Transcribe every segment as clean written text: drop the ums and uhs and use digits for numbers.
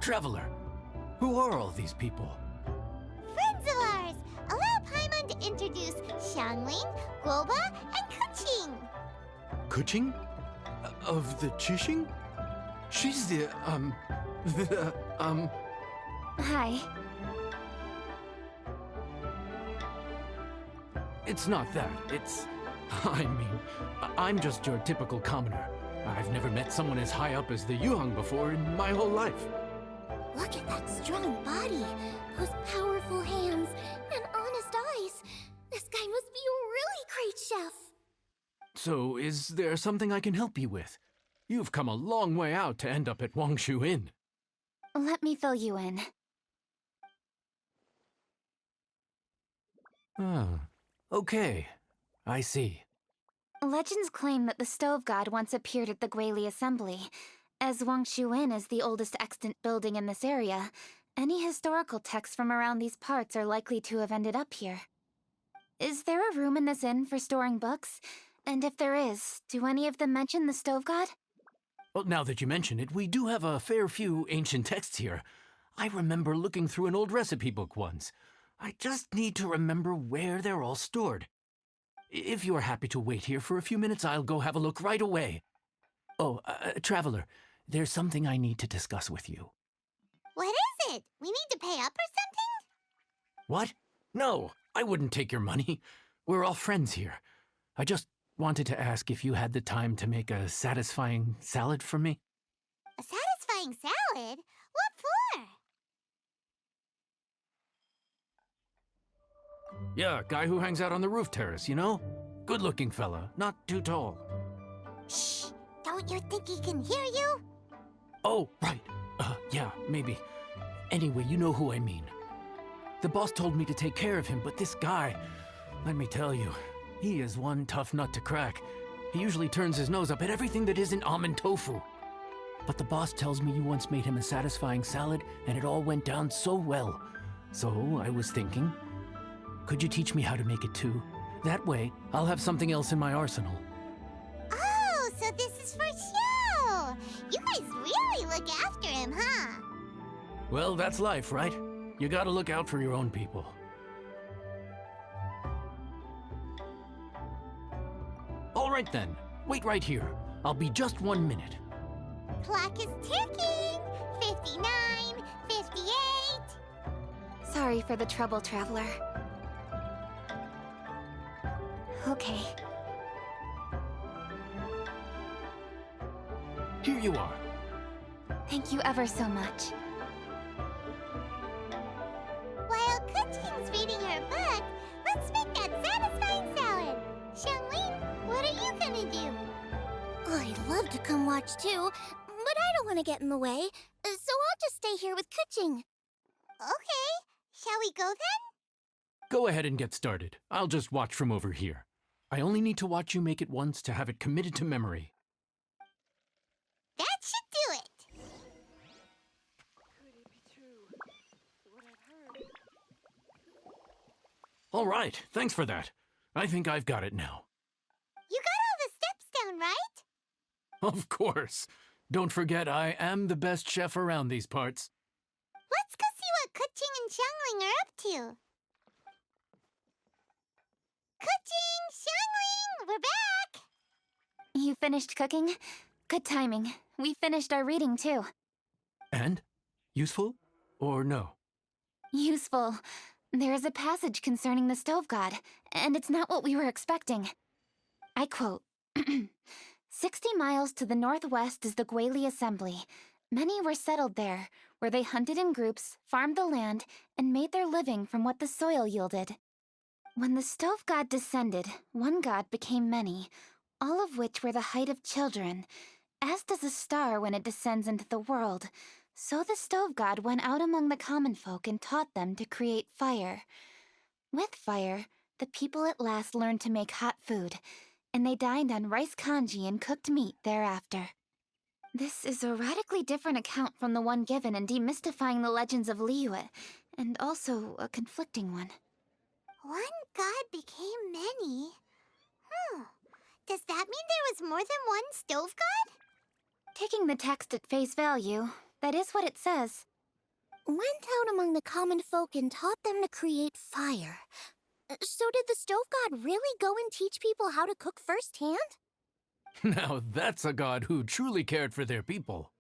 Traveler, who are all these people? Friends of ours! Allow Paimon to introduce Xiangling, Guoba, and Kuching! Kuching? Of the Chishing? She's the, Hi. It's not that. I mean, I'm just your typical commoner. I've never met someone as high up as the Yuhang before in my whole life. Look at that strong body, those powerful hands, and honest eyes. This guy must be a really great chef. So, is there something I can help you with? You've come a long way out to end up at Wangshu Inn. Let me fill you in. Ah, okay. I see. Legends claim that the Stove God once appeared at the Guili Assembly. As Wangshu Inn is the oldest extant building in this area, any historical texts from around these parts are likely to have ended up here. Is there a room in this inn for storing books? And if there is, do any of them mention the Stove God? Well, now that you mention it, we do have a fair few ancient texts here. I remember looking through an old recipe book once. I just need to remember where they're all stored. If you're happy to wait here for a few minutes, I'll go have a look right away. Oh, Traveler, there's something I need to discuss with you. What is it? We need to pay up or something? What? No, I wouldn't take your money. We're all friends here. I just wanted to ask if you had the time to make a satisfying salad for me. A satisfying salad? What for? Yeah, guy who hangs out on the roof terrace, you know? Good-looking fella, not too tall. Shh! Don't you think he can hear you? Oh, right. Yeah, maybe. Anyway, you know who I mean. The boss told me to take care of him, but this guy, let me tell you, he is one tough nut to crack. He usually turns his nose up at everything that isn't almond tofu. But the boss tells me you once made him a satisfying salad, and it all went down so well. So I was thinking, could you teach me how to make it too? That way, I'll have something else in my arsenal. Oh, so this is for show! You guys really look after him, huh? Well, that's life, right? You gotta look out for your own people. All right then, wait right here. I'll be just 1 minute. Clock is ticking! 59, 58... Sorry for the trouble, Traveler. Okay. Here you are. Thank you ever so much. While Kuching's reading her book, let's make that satisfying salad. Xiangling, what are you gonna do? I'd love to come watch too, but I don't want to get in the way, so I'll just stay here with Kuching. Okay, shall we go then? Go ahead and get started. I'll just watch from over here. I only need to watch you make it once to have it committed to memory. That should do it. Could it be true? What I've heard. All right, thanks for that. I think I've got it now. You got all the steps down, right? Of course. Don't forget, I am the best chef around these parts. Let's go see what Kuching and Xiangling are up to. Kuching! Xiangling! We're back! You finished cooking? Good timing. We finished our reading, too. And? Useful? Or no? Useful. There is a passage concerning the Stove God, and it's not what we were expecting. I quote, 60 miles to the northwest is the Guili Assembly. Many were settled there, where they hunted in groups, farmed the land, and made their living from what the soil yielded. When the Stove God descended, one god became many, all of which were the height of children. As does a star when it descends into the world, so the Stove God went out among the common folk and taught them to create fire. With fire, the people at last learned to make hot food, and they dined on rice congee and cooked meat thereafter. This is a radically different account from the one given in Demystifying the Legends of Liyue, and also a conflicting one. One god became many. Does that mean there was more than one stove god? Taking the text at face value, that is what it says. Went out among the common folk and taught them to create fire. So did the stove god really go and teach people how to cook firsthand? Now that's a god who truly cared for their people.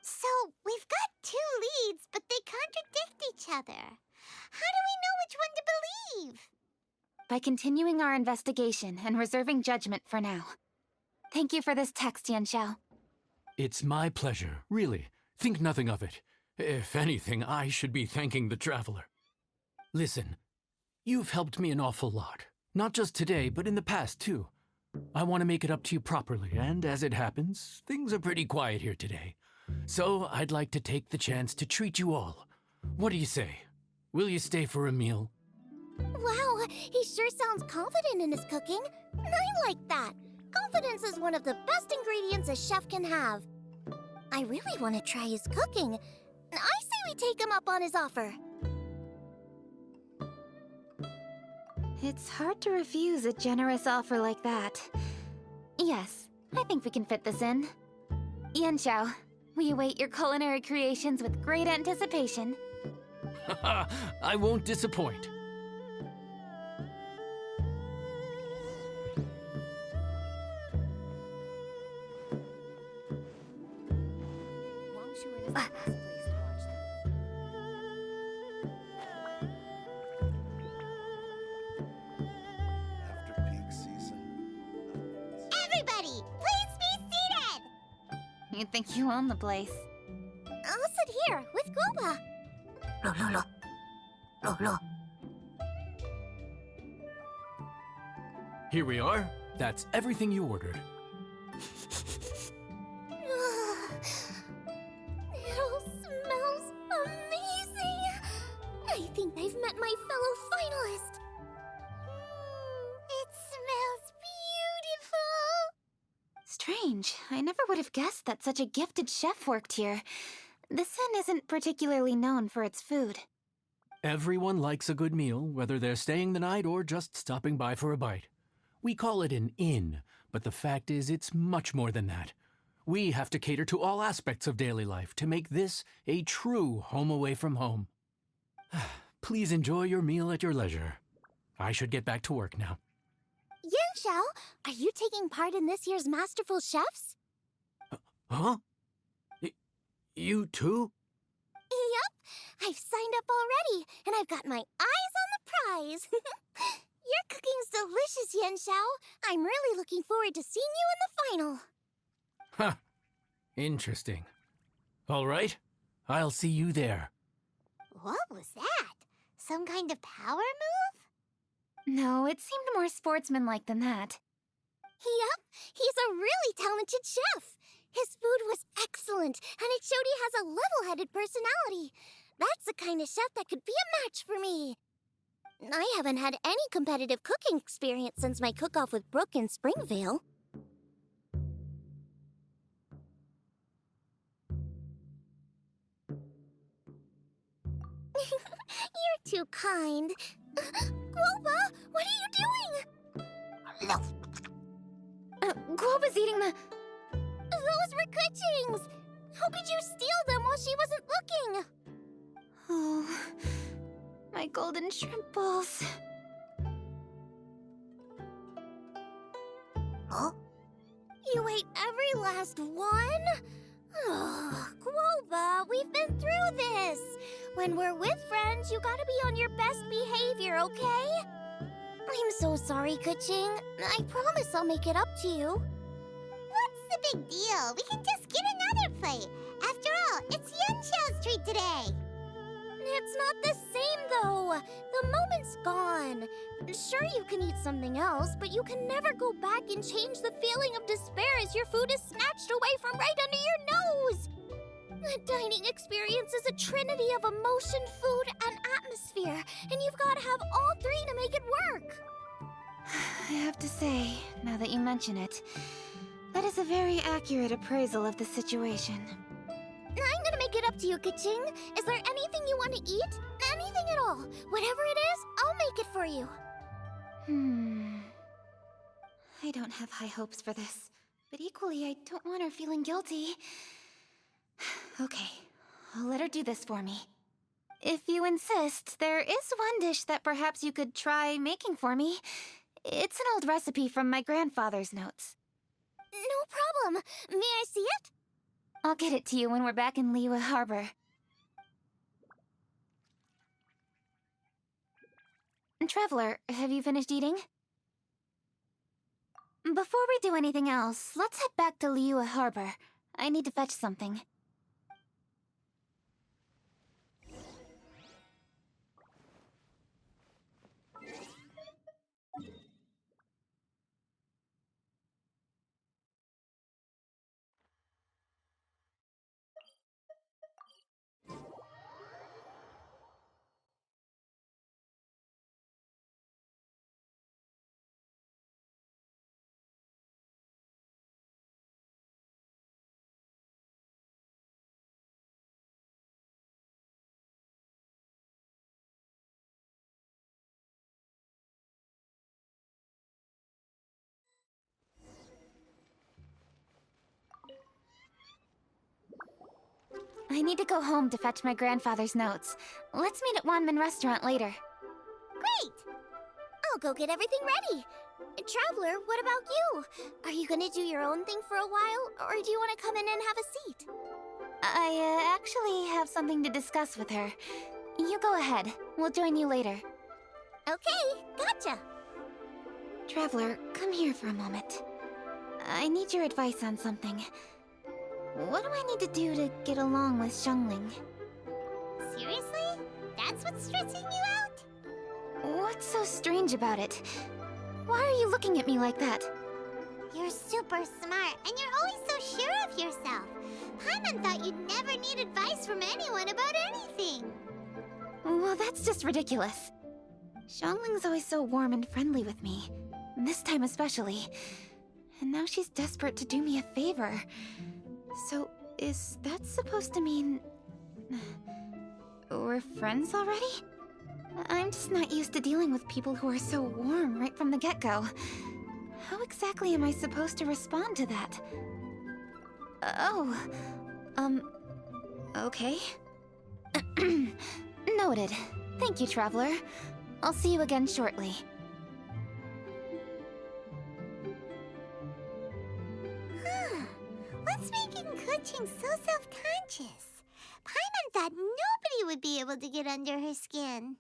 So, we've got two leads, but they contradict each other. How do we know which one to believe? By continuing our investigation and reserving judgment for now. Thank you for this text, Yanxiao. It's my pleasure, really. Think nothing of it. If anything, I should be thanking the traveler. Listen, you've helped me an awful lot. Not just today, but in the past, too. I want to make it up to you properly, and as it happens, things are pretty quiet here today. So I'd like to take the chance to treat you all. What do you say? Will you stay for a meal? Wow, he sure sounds confident in his cooking. I like that. Confidence is one of the best ingredients a chef can have. I really want to try his cooking. I say we take him up on his offer. It's hard to refuse a generous offer like that. Yes, I think we can fit this in. Yanxiao, we await your culinary creations with great anticipation. I won't disappoint. After peak season. Everybody, please be seated! You think you own the place? I'll sit here with Guoba. Here we are. That's everything you ordered. It all smells amazing. I think I've met my fellow finalist. It smells beautiful. Strange. I never would have guessed that such a gifted chef worked here. This inn isn't particularly known for its food. Everyone likes a good meal, whether they're staying the night or just stopping by for a bite. We call it an inn, but the fact is it's much more than that. We have to cater to all aspects of daily life to make this a true home away from home. Please enjoy your meal at your leisure. I should get back to work now. Yanxiao, are you taking part in this year's Masterful Chefs? Huh? You too? Yep, I've signed up already, and I've got my eyes on the prize. Your cooking's delicious, Yanxiao. I'm really looking forward to seeing you in the final. Huh. Interesting. All right. I'll see you there. What was that? Some kind of power move? No, it seemed more sportsmanlike than that. Yep, he's a really talented chef. His food was excellent, and it showed he has a level-headed personality. That's the kind of chef that could be a match for me. I haven't had any competitive cooking experience since my cook-off with Brooke in Springvale. You're too kind. Guoba, what are you doing? Guoba's eating the... Those were Kuching's! How could you steal them while she wasn't looking? Oh, my golden shrimp balls. Huh? You ate every last one? Oh, Guoba, we've been through this. When we're with friends, you gotta be on your best behavior, okay? I'm so sorry, Kuching. I promise I'll make it up to you. What's the big deal? We can just get another plate. After all, it's Yanxiao's treat today. It's not the same, though. The moment's gone. Sure, you can eat something else, but you can never go back and change the feeling of despair as your food is snatched away from right under your nose. The dining experience is a trinity of emotion, food, and atmosphere, and you've got to have all three to make it work. I have to say, now that you mention it, that is a very accurate appraisal of the situation. I'm gonna make it up to you, Kuching. Is there anything you want to eat? Anything at all. Whatever it is, I'll make it for you. I don't have high hopes for this, but equally I don't want her feeling guilty. Okay, I'll let her do this for me. If you insist, there is one dish that perhaps you could try making for me. It's an old recipe from my grandfather's notes. No problem. May I see it? I'll get it to you when we're back in Liyue Harbor. Traveler, have you finished eating? Before we do anything else, let's head back to Liyue Harbor. I need to fetch something. I need to go home to fetch my grandfather's notes. Let's meet at Wanmin Restaurant later. Great! I'll go get everything ready. Traveler, what about you? Are you gonna do your own thing for a while, or do you want to come in and have a seat? I actually have something to discuss with her. You go ahead. We'll join you later. Okay, gotcha. Traveler, come here for a moment. I need your advice on something. What do I need to do to get along with Xiangling? Seriously? That's what's stressing you out? What's so strange about it? Why are you looking at me like that? You're super smart, and you're always so sure of yourself. Paimon thought you'd never need advice from anyone about anything. Well, that's just ridiculous. Xiangling's always so warm and friendly with me. This time especially. And now she's desperate to do me a favor. So, is that supposed to mean... we're friends already? I'm just not used to dealing with people who are so warm right from the get-go. How exactly am I supposed to respond to that? Okay. Noted. Thank you, Traveler. I'll see you again shortly. What's making Kuching so self-conscious? Paimon thought nobody would be able to get under her skin.